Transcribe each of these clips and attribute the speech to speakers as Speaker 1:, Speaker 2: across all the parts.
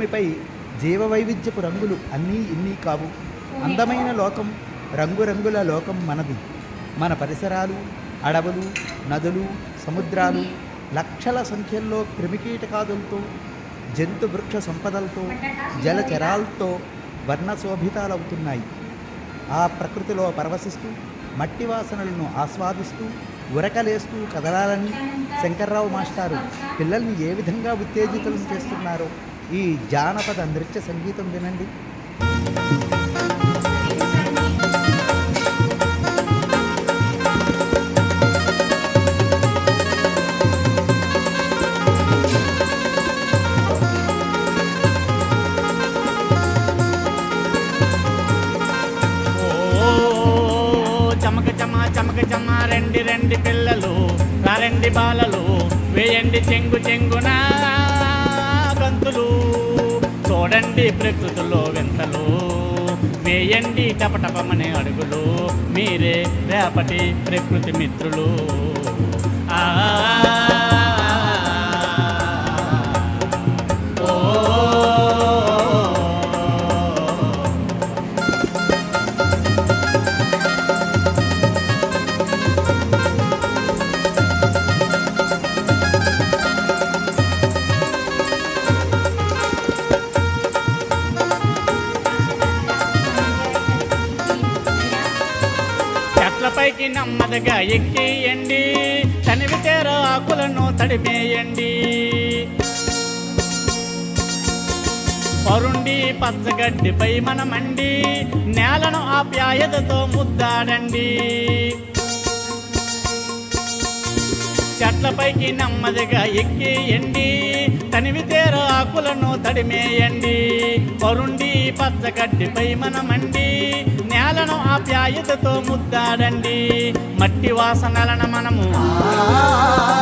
Speaker 1: భూమిపై జీవవైవిధ్యపు రంగులు అన్నీ ఇన్నీ కావు. అందమైన లోకం, రంగురంగుల లోకం మనది. మన పరిసరాలు, అడవులు, నదులు, సముద్రాలు లక్షల సంఖ్యల్లో క్రిమికీటకాదులతో, జంతు వృక్ష సంపదలతో, జలచరాలతో వర్ణశోభితాలవుతున్నాయి. ఆ ప్రకృతిలో పరవశిస్తూ మట్టి వాసనలను ఆస్వాదిస్తూ ఉరకలేస్తూ కదలాలని శంకర్రావు మాస్టారు పిల్లల్ని ఏ విధంగా ఉత్తేజితులను చేస్తున్నారో ఈ జానపద నృత్య సంగీతం వినండి.
Speaker 2: చమక చమ రండి రండి పిల్లలు, రండి బాలలు, వేయండి చెంగు చెంగున గంతులు, చూడండి ప్రకృతిలో వింతలు, వేయండి టపటపమనే అడుగులు, మీరే రేపటి ప్రకృతి మిత్రులు. పైకి నెమ్మదిగా ఎక్కియండి, తనివితేర ఆకులను తడిమేయండి, పరుండి పచ్చగడ్డిపై మనమండి, నేలను ఆప్యాయతతో ముద్దాడండి. చెట్లపైకి నెమ్మదిగా ఎక్కియండి, తనివితేర ఆకులను తడిమేయండి, పరుండి పచ్చగడ్డిపై మనమండి, నేలను ఆప్యాయతతో ముద్దాడండి. మట్టి వాసనలను మనము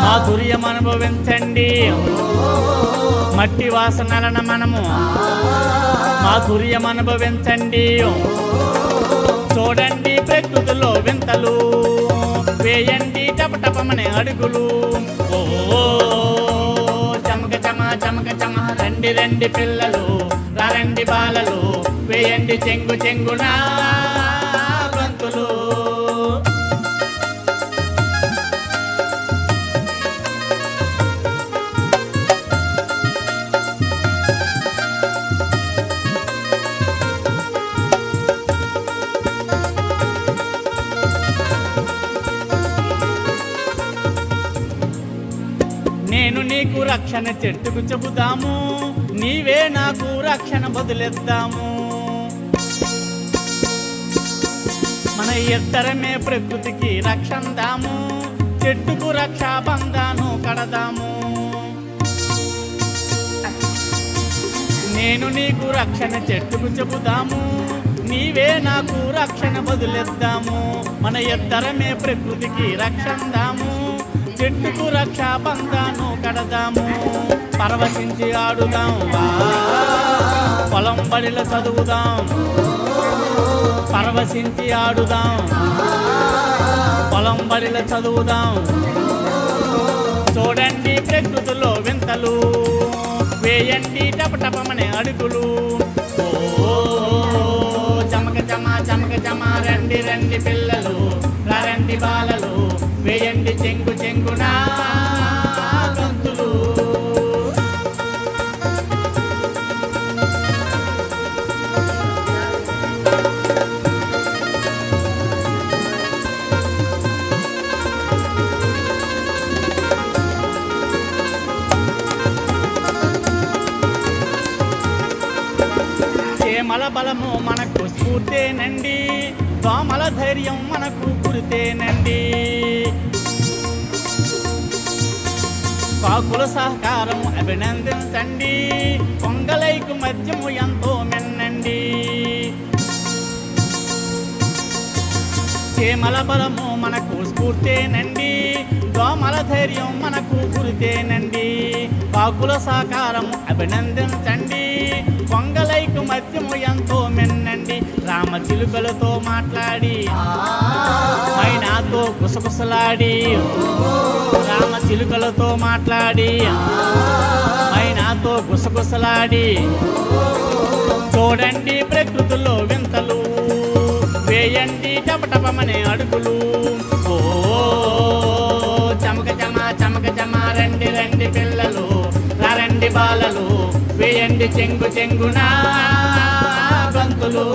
Speaker 2: మాధుర్యం అనుభవించండి, మట్టి వాసనలను మనము మాధుర్యం అనుభవించండి. చూడండి ప్రకృతిలో వింతలు, వేయండి టపటపమనే అడుగులు. ఓ చమక చమ చమక చమ రండి రండి పిల్లలు, రండి బాలలు, వేయండి చెంగు చెంగున గంతులు. నేను నీకు రక్షణ చెట్టుకు చెబుదాము, నీవే నాకు రక్షణ బదులిద్దాము. మన ఇద్దరమే ప్రకృతికి రక్షందాము, చెట్టుకు రక్షాబంధాను కడదాము. నేను నీకు రక్షణ చెట్టుకు చెబుదాము, నీవే నాకు రక్షణ బదులిద్దాము. మన ఇద్దరమే ప్రకృతికి రక్షందాము, చెట్టుకు రక్షాబంధాను కడదాము. పరవశించి ఆడుదాం, పొలం బడిలో చదువుదాం, పరవశించి ఆడుదాం, పొలం బడిలో చదువుదాం. చూడండి ప్రకృతిలో వింతలు, వేయండి టపటపమనే అడుగులు. ఓ చమక చమ చమక చమ రండి రండి పిల్లలు, రండి బాలలు, వేయండి చెంగు చెంగున గంతులు. చేమల బలము మనకు స్ఫూర్తేనండి, దోమల ధైర్యం మనకు గురితేనండి, కాకుల సహకారం అభినందించండి, పొంగలైకు మధ్యము ఎంతో మిన్నండి. చేమల బలము మనకు స్ఫూర్తేనండి, దోమల ధైర్యం మనకు గురితేనండి, కాకుల సహకారం అభినందించండి, పొంగలైకు మధ్యము ఎంతో మిన్నండి. రామ చిలుకలతో మాట్లాడి మైనాతో గుసగుసలాడి రామ చిలుకలతో మాట్లాడి మైనాతో గుసగుసలాడి చూడండి ప్రకృతిలో వింతలు వేయండి టపటపమనే అడుగులు ఓ చమక చమ రండి రండి పిల్లలు రండి బాలలు వేయండి చెంగు చెంగునా గంతులు